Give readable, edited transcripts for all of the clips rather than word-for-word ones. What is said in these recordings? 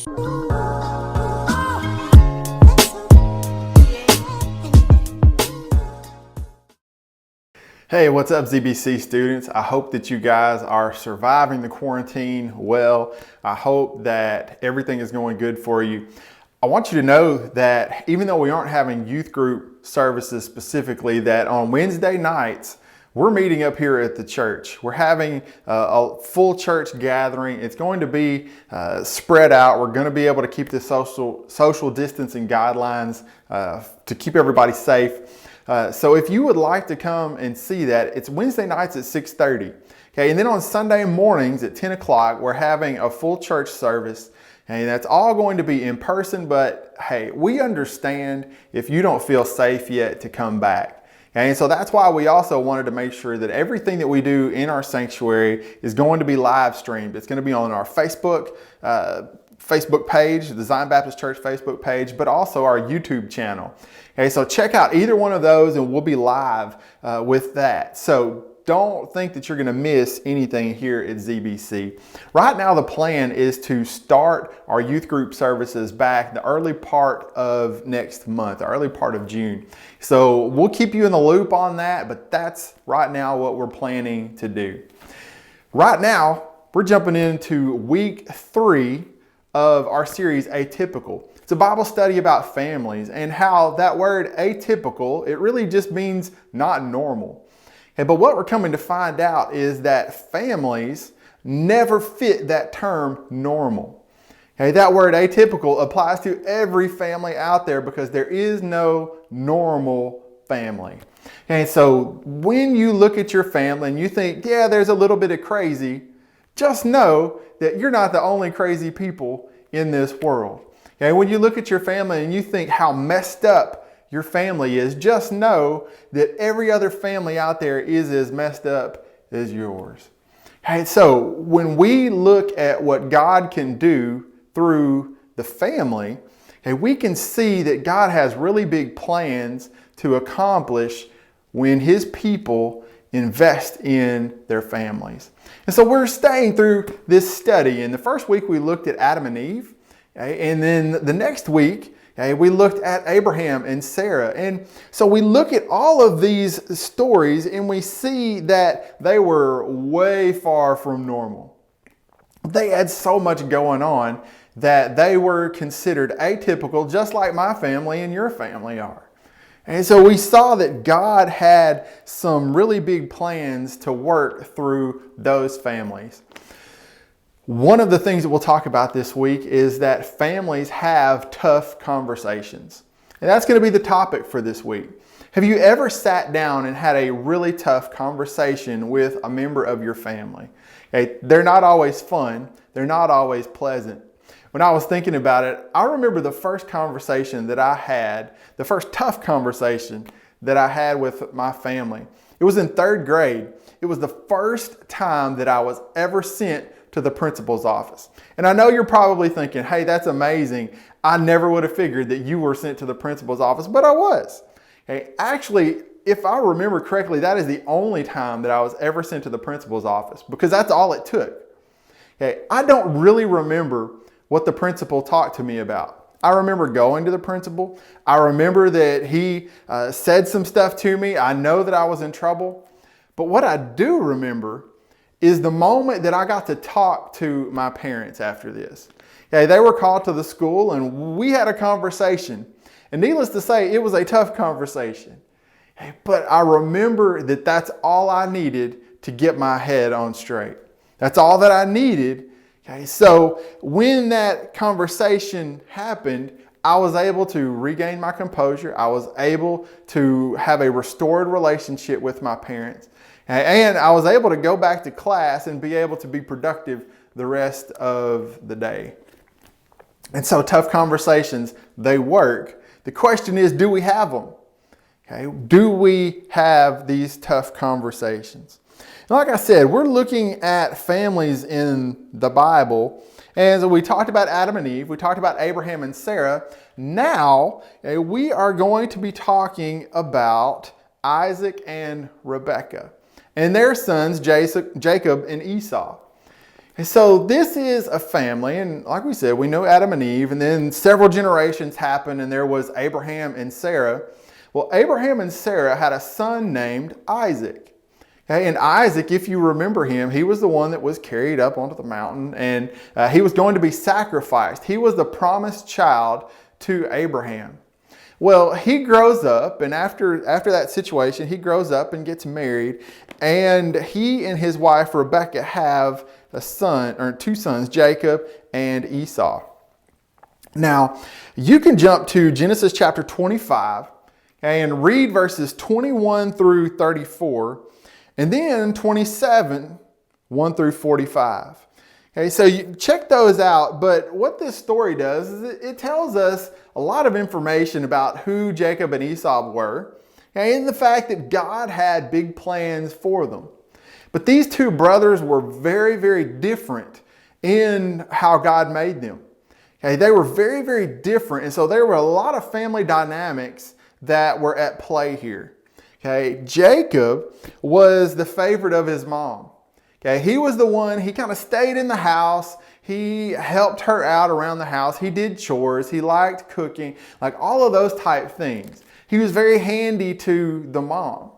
Hey, what's up, ZBC students? I hope that you guys are surviving the quarantine well. I hope that everything is going good for you. I want you to know that even though we aren't having youth group services specifically, that on Wednesday nights, we're meeting up here at the church. We're having a full church gathering. It's going to be spread out. We're going to be able to keep the social distancing guidelines to keep everybody safe. So if you would like to come and see that, it's Wednesday nights at 6:30. Okay, and then on Sunday mornings at 10 o'clock, we're having a full church service. And that's all going to be in person, but hey, we understand if you don't feel safe yet to come back. And so that's why we also wanted to make sure that everything that we do in our sanctuary is going to be live streamed. It's going to be on our Facebook page, the Zion Baptist Church Facebook page, but also our YouTube channel. Okay, so check out either one of those and we'll be live with that. So don't think that you're going to miss anything here at ZBC. Right now, the plan is to start our youth group services back the early part of next month, the early part of June. So we'll keep you in the loop on that, but that's right now what we're planning to do. Right now, we're jumping into week 3 of our series, Atypical. It's a Bible study about families and how that word atypical, it really just means not normal. Okay, but what we're coming to find out is that families never fit that term normal. Okay, that word atypical applies to every family out there because there is no normal family. Okay, so when you look at your family and you think, yeah, there's a little bit of crazy, just know that you're not the only crazy people in this world. Okay, when you look at your family and you think how messed up your family is, just know that every other family out there is as messed up as yours. Okay, so when we look at what God can do through the family, okay, we can see that God has really big plans to accomplish when His people invest in their families. And so we're staying through this study. In the first week, we looked at Adam and Eve. Okay, and then the next week, okay, we looked at Abraham and Sarah. And so we look at all of these stories and we see that they were way far from normal. They had so much going on that they were considered atypical, just like my family and your family are. And so we saw that God had some really big plans to work through those families. One of the things that we'll talk about this week is that families have tough conversations. And that's going to be the topic for this week. Have you ever sat down and had a really tough conversation with a member of your family? Okay, they're not always fun. They're not always pleasant. When I was thinking about it, I remember the first conversation that I had, the first tough conversation that I had with my family. It was in 3rd grade. It was the first time that I was ever sent to the principal's office. And I know you're probably thinking, hey, that's amazing. I never would have figured that you were sent to the principal's office, but I was. Okay, actually, if I remember correctly, that is the only time that I was ever sent to the principal's office because that's all it took. Okay, I don't really remember what the principal talked to me about. I remember going to the principal. I remember that he said some stuff to me. I know that I was in trouble. But what I do remember is the moment that I got to talk to my parents after this. Okay, they were called to the school and we had a conversation. And needless to say, it was a tough conversation. Okay, but I remember that that's all I needed to get my head on straight. That's all that I needed. Okay, so when that conversation happened, I was able to regain my composure. I was able to have a restored relationship with my parents. And I was able to go back to class and be able to be productive the rest of the day. And so tough conversations, they work. The question is, do we have them? Okay, do we have these tough conversations? And like I said, we're looking at families in the Bible. And so we talked about Adam and Eve. We talked about Abraham and Sarah. Now, we are going to be talking about Isaac and Rebekah and their sons, Jacob and Esau. And so this is a family, and like we said, we know Adam and Eve, and then several generations happened, and there was Abraham and Sarah. Well, Abraham and Sarah had a son named Isaac. Okay, and Isaac, if you remember him, he was the one that was carried up onto the mountain, and he was going to be sacrificed. He was the promised child to Abraham. Well, he grows up, and after that situation, he grows up and gets married, and he and his wife Rebecca have a son, or two sons, Jacob and Esau. Now, you can jump to Genesis chapter 25, okay, and read verses 21 through 34, and then 27, 1 through 45. Okay, so you check those out, but what this story does is it tells us a lot of information about who Jacob and Esau were, okay, and the fact that God had big plans for them. But these two brothers were very, very different in how God made them. Okay, they were very, very different, and so there were a lot of family dynamics that were at play here. Okay, Jacob was the favorite of his mom. Okay, he was the one, he kind of stayed in the house. He helped her out around the house. He did chores. He liked cooking, like all of those type things. He was very handy to the mom.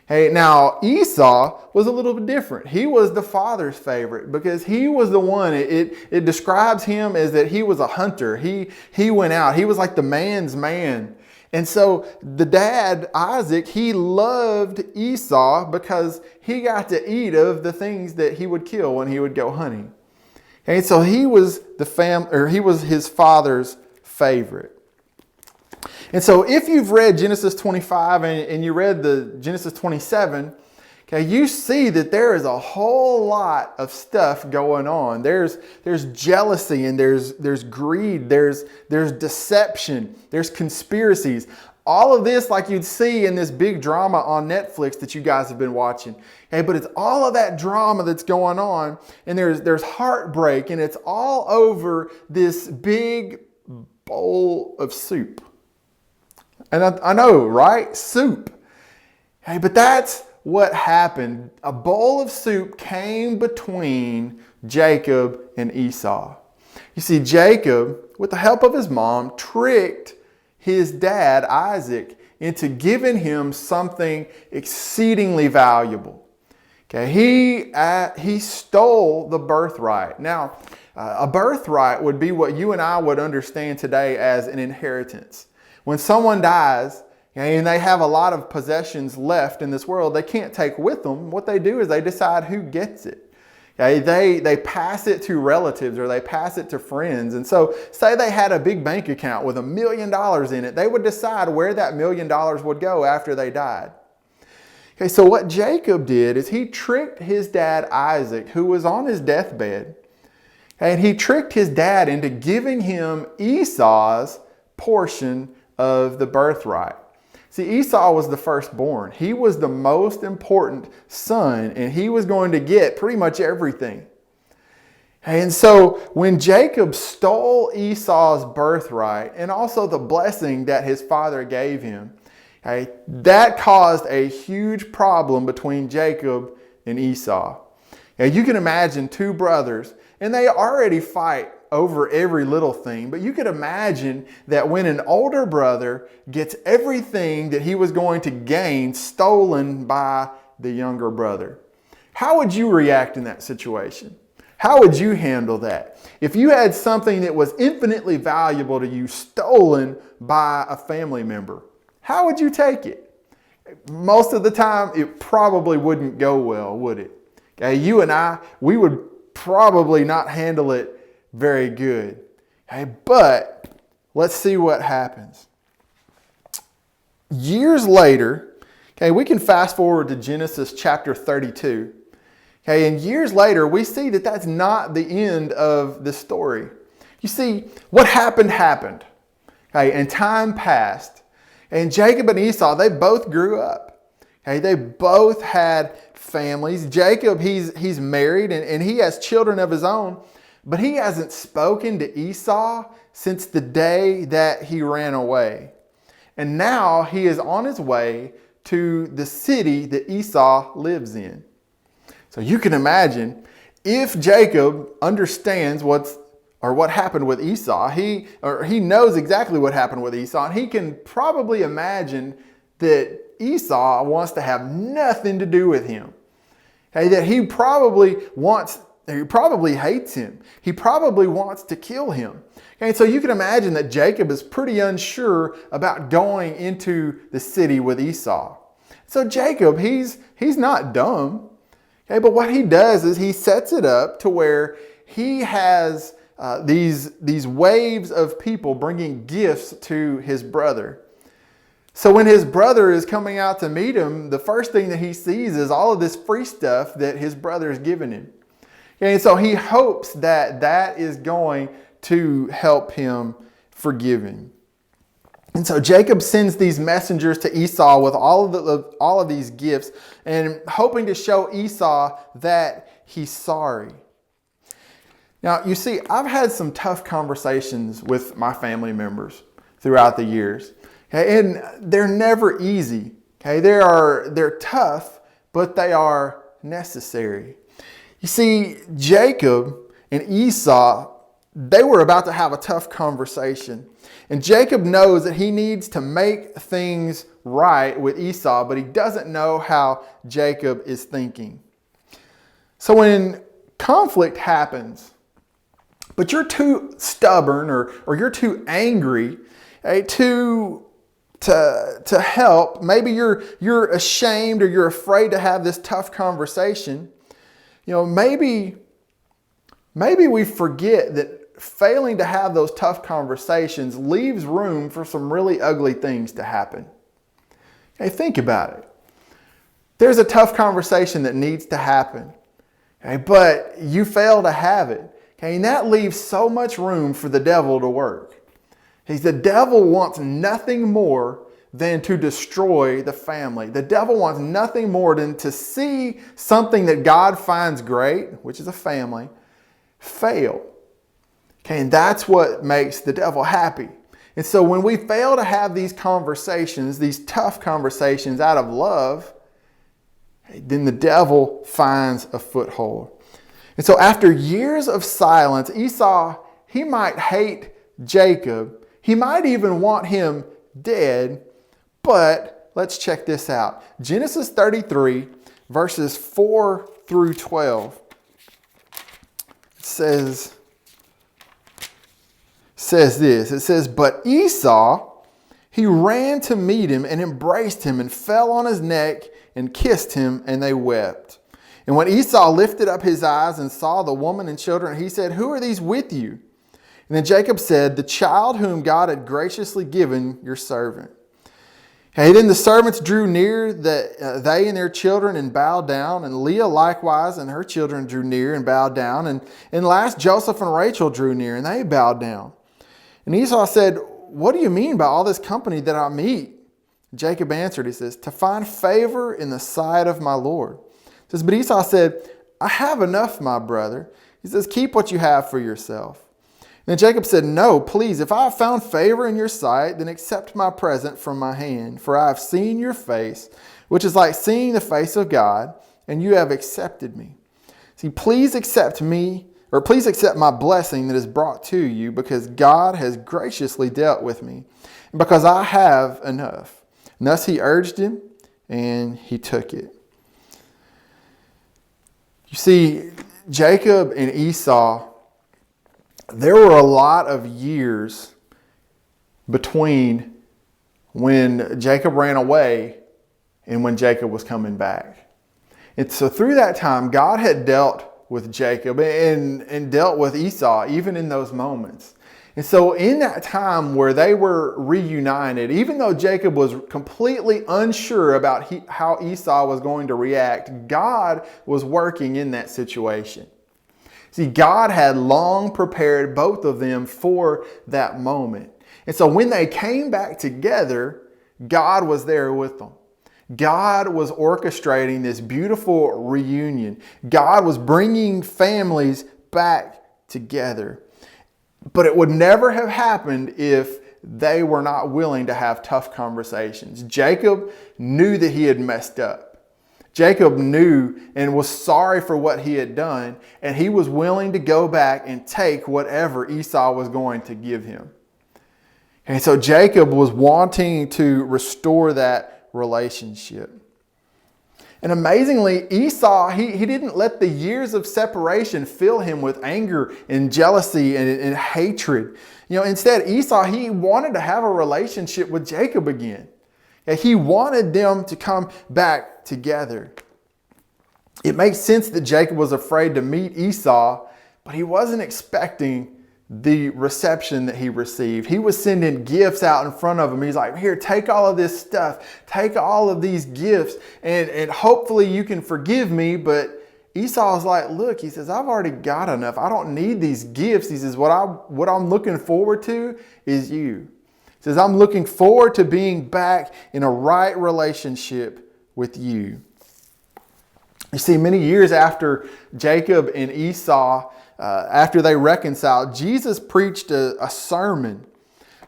Hey, now Esau was a little bit different. He was the father's favorite because he was the one, it describes him as that he was a hunter. He went out. He was like the man's man. And so the dad, Isaac, he loved Esau because he got to eat of the things that he would kill when he would go hunting. And so he was he was his father's favorite. And so if you've read Genesis 25 and you read the Genesis 27, okay, you see that there is a whole lot of stuff going on. There's jealousy, and there's greed, there's deception, there's conspiracies. All of this like you'd see in this big drama on Netflix that you guys have been watching. Okay, but it's all of that drama that's going on, and there's heartbreak, and it's all over this big bowl of soup. And I know, right? Soup. Hey, but that's what happened. A bowl of soup came between Jacob and Esau. You see, Jacob, with the help of his mom, tricked his dad, Isaac, into giving him something exceedingly valuable. Okay, he stole the birthright. Now, a birthright would be what you and I would understand today as an inheritance. When someone dies and they have a lot of possessions left in this world, they can't take with them. What they do is they decide who gets it. Okay, they pass it to relatives or they pass it to friends. And so say they had a big bank account with $1 million in it, they would decide where that $1 million would go after they died. Okay, so what Jacob did is he tricked his dad Isaac, who was on his deathbed, and he tricked his dad into giving him Esau's portion of the birthright. See, Esau was the firstborn. He was the most important son, and he was going to get pretty much everything. And so when Jacob stole Esau's birthright and also the blessing that his father gave him, okay, that caused a huge problem between Jacob and Esau. Now, you can imagine two brothers, and they already fight over every little thing, but you could imagine that when an older brother gets everything that he was going to gain stolen by the younger brother, how would you react in that situation? How would you handle that? If you had something that was infinitely valuable to you stolen by a family member, how would you take it? Most of the time, it probably wouldn't go well, would it? Okay, you and I, we would probably not handle it very good. Okay, but let's see what happens. Years later, okay, we can fast forward to Genesis chapter 32. Okay, and years later, we see that that's not the end of the story. You see, what happened. Okay, and time passed. And Jacob and Esau, they both grew up. Okay, they both had families. Jacob, he's married and he has children of his own. But he hasn't spoken to Esau since the day that he ran away. And now he is on his way to the city that Esau lives in. So you can imagine, if Jacob understands what happened with Esau, he knows exactly what happened with Esau, and he can probably imagine that Esau wants to have nothing to do with him. Okay, that he probably hates him. He probably wants to kill him. Okay, so you can imagine that Jacob is pretty unsure about going into the city with Esau. So Jacob, he's not dumb. Okay, but what he does is he sets it up to where he has these waves of people bringing gifts to his brother. So when his brother is coming out to meet him, the first thing that he sees is all of this free stuff that his brother is giving him. And so he hopes that is going to help him forgive him. And so Jacob sends these messengers to Esau with all of these gifts and hoping to show Esau that he's sorry. Now, you see, I've had some tough conversations with my family members throughout the years. Okay, and they're never easy. Okay, they're tough, but they are necessary. You see, Jacob and Esau, they were about to have a tough conversation. And Jacob knows that he needs to make things right with Esau, but he doesn't know how Jacob is thinking. So when conflict happens, but you're too stubborn or you're too angry to help, maybe you're ashamed or you're afraid to have this tough conversation, maybe we forget that failing to have those tough conversations leaves room for some really ugly things to happen. Okay, think about it. There's a tough conversation that needs to happen, okay, but you fail to have it. Okay, and that leaves so much room for the devil to work. The devil wants nothing more than to destroy the family. The devil wants nothing more than to see something that God finds great, which is a family, fail. Okay, and that's what makes the devil happy. And so when we fail to have these conversations, these tough conversations out of love, then the devil finds a foothold. And so after years of silence, Esau, he might hate Jacob. He might even want him dead. But let's check this out. Genesis 33, verses 4 through 12. It says this. It says, "But Esau, he ran to meet him and embraced him and fell on his neck and kissed him, and they wept. And when Esau lifted up his eyes and saw the woman and children, he said, 'Who are these with you?' And then Jacob said, 'The child whom God had graciously given your servant.' Okay, then the servants drew near, they and their children, and bowed down. And Leah likewise and her children drew near and bowed down. And last Joseph and Rachel drew near, and they bowed down. And Esau said, 'What do you mean by all this company that I meet?' Jacob answered, he says, 'To find favor in the sight of my Lord.' He says, but Esau said, 'I have enough, my brother.' He says, 'Keep what you have for yourself.' And then Jacob said, 'No, please, if I have found favor in your sight, then accept my present from my hand. For I have seen your face, which is like seeing the face of God, and you have accepted me. See, please accept my blessing that is brought to you, because God has graciously dealt with me, and because I have enough.' And thus he urged him, and he took it." You see, Jacob and Esau, there were a lot of years between when Jacob ran away and when Jacob was coming back. And so through that time, God had dealt with Jacob and dealt with Esau, even in those moments. And so in that time where they were reunited, even though Jacob was completely unsure about how Esau was going to react, God was working in that situation. See, God had long prepared both of them for that moment. And so when they came back together, God was there with them. God was orchestrating this beautiful reunion. God was bringing families back together. But it would never have happened if they were not willing to have tough conversations. Jacob knew that he had messed up. Jacob knew and was sorry for what he had done, and he was willing to go back and take whatever Esau was going to give him. And so Jacob was wanting to restore that relationship. And amazingly, Esau, he didn't let the years of separation fill him with anger and jealousy and hatred. Instead, Esau, he wanted to have a relationship with Jacob again. He wanted them to come back together. It makes sense that Jacob was afraid to meet Esau, but he wasn't expecting the reception that he received. He was sending gifts out in front of him. He's like, here, take all of this stuff. Take all of these gifts and hopefully you can forgive me. But Esau's like, look, he says, I've already got enough. I don't need these gifts. He says, what I'm looking forward to is you. He says, I'm looking forward to being back in a right relationship with you. You see, many years after Jacob and Esau, after they reconciled, Jesus preached a sermon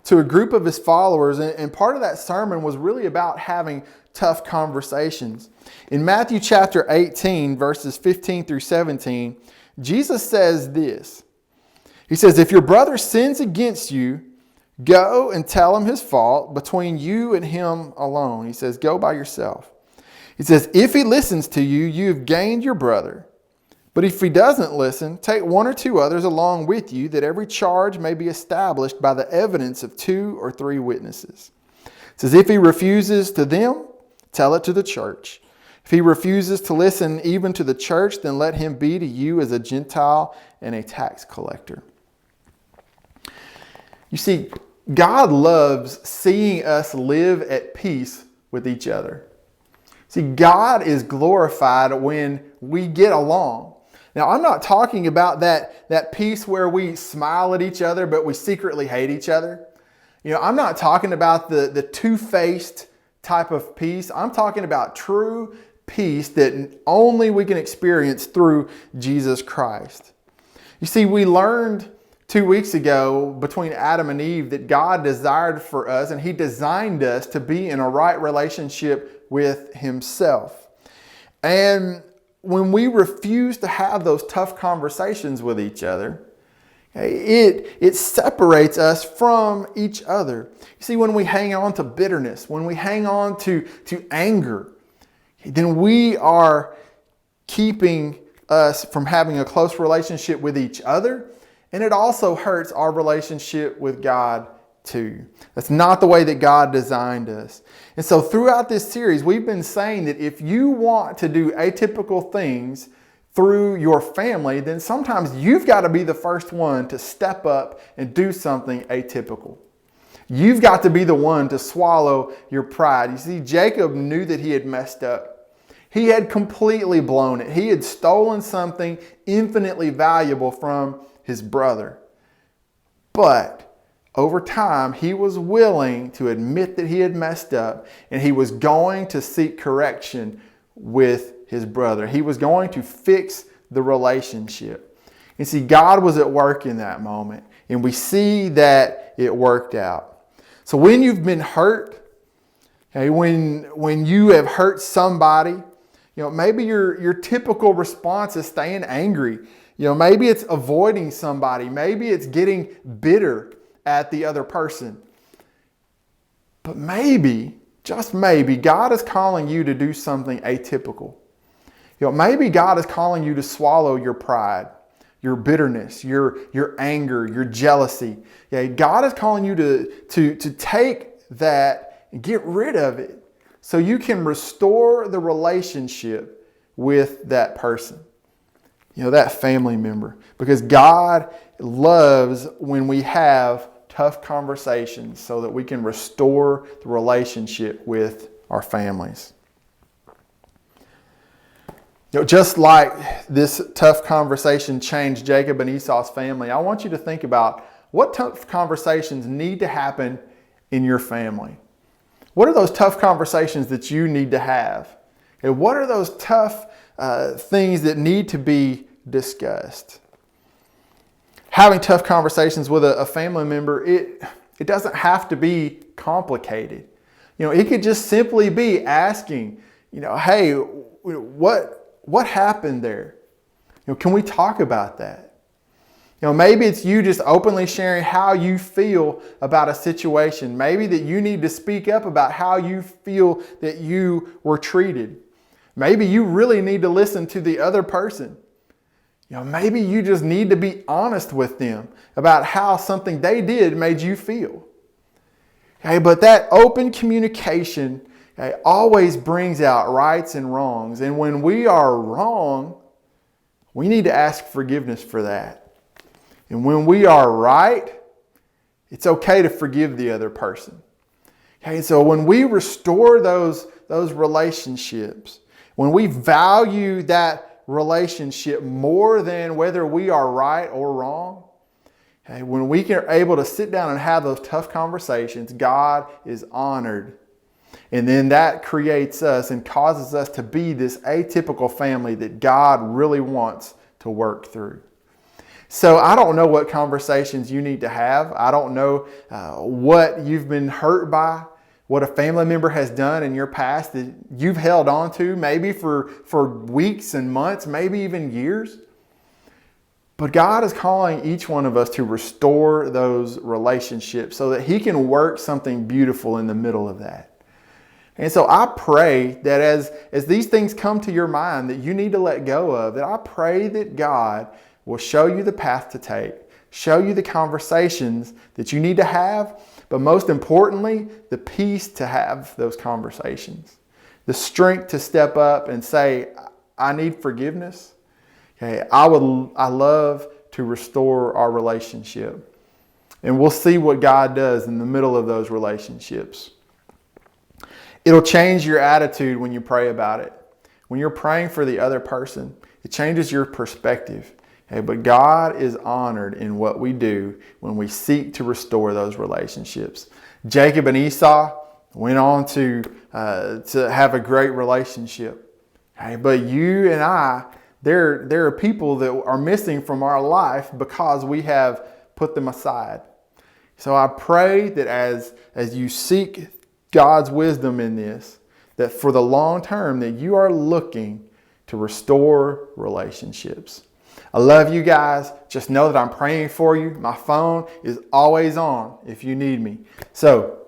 to a group of his followers. And part of that sermon was really about having tough conversations. In Matthew chapter 18, verses 15 through 17, Jesus says this. He says, if your brother sins against you, go and tell him his fault between you and him alone. He says, go by yourself. He says, if he listens to you, you've gained your brother. But if he doesn't listen, take one or two others along with you, that every charge may be established by the evidence of 2 or 3 witnesses. It says, if he refuses to them, tell it to the church. If he refuses to listen even to the church, then let him be to you as a Gentile and a tax collector. You see, God loves seeing us live at peace with each other. See, God is glorified when we get along. Now, I'm not talking about that peace where we smile at each other, but we secretly hate each other. I'm not talking about the two-faced type of peace. I'm talking about true peace that only we can experience through Jesus Christ. You see, we learned 2 weeks ago between Adam and Eve that God desired for us, and He designed us to be in a right relationship with Himself. And when we refuse to have those tough conversations with each other, it separates us from each other. You see, when we hang on to bitterness, when we hang on to anger, then we are keeping us from having a close relationship with each other, and it also hurts our relationship with God too. That's not the way that God designed us. And so throughout this series, we've been saying that if you want to do atypical things through your family, then sometimes you've got to be the first one to step up and do something atypical. You've got to be the one to swallow your pride. You see, Jacob knew that he had messed up. He had completely blown it. He had stolen something infinitely valuable from his brother. But over time, he was willing to admit that he had messed up, and he was going to seek correction with his brother. He was going to fix the relationship. And see, God was at work in that moment, and we see that it worked out. So when you've been hurt, when you have hurt somebody, maybe your typical response is staying angry. Maybe it's avoiding somebody. Maybe it's getting bitter at the other person. But maybe, just maybe, God is calling you to do something atypical. Maybe God is calling you to swallow your pride, your bitterness, your anger, your jealousy. God is calling you to take that and get rid of it so you can restore the relationship with that person, that family member. Because God loves when we have tough conversations so that we can restore the relationship with our families. Just like this tough conversation changed Jacob and Esau's family, I want you to think about what tough conversations need to happen in your family. What are those tough conversations that you need to have? And what are those tough things that need to be discussed? Having tough conversations with a family member, it doesn't have to be complicated. It could just simply be asking, Hey, what happened there? Can we talk about that? Maybe it's you just openly sharing how you feel about a situation. Maybe that you need to speak up about how you feel that you were treated. Maybe you really need to listen to the other person. Maybe you just need to be honest with them about how something they did made you feel. Okay, but that open communication always brings out rights and wrongs. And when we are wrong, we need to ask forgiveness for that. And when we are right, it's okay to forgive the other person. Okay, so when we restore those relationships, when we value that relationship more than whether we are right or wrong, okay, when we are able to sit down and have those tough conversations, God is honored. And then that creates us and causes us to be this atypical family that God really wants to work through. So I don't know what conversations you need to have. I don't know what you've been hurt by, what a family member has done in your past that you've held on to, maybe for weeks and months, maybe even years. But God is calling each one of us to restore those relationships so that He can work something beautiful in the middle of that. And so I pray that as these things come to your mind that you need to let go of, that I pray that God will show you the path to take, show you the conversations that you need to have, but most importantly, the peace to have those conversations, the strength to step up and say, I need forgiveness. Okay, I love to restore our relationship. And we'll see what God does in the middle of those relationships. It'll change your attitude when you pray about it. When you're praying for the other person, it changes your perspective. Okay, but God is honored in what we do when we seek to restore those relationships. Jacob and Esau went on to have a great relationship. Okay, but you and I, there are people that are missing from our life because we have put them aside. So I pray that as you seek God's wisdom in this, that for the long term that you are looking to restore relationships. I love you guys. Just know that I'm praying for you. My phone is always on if you need me. So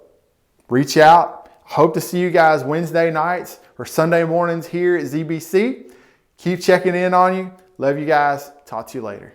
reach out. Hope to see you guys Wednesday nights or Sunday mornings here at ZBC. Keep checking in on you. Love you guys. Talk to you later.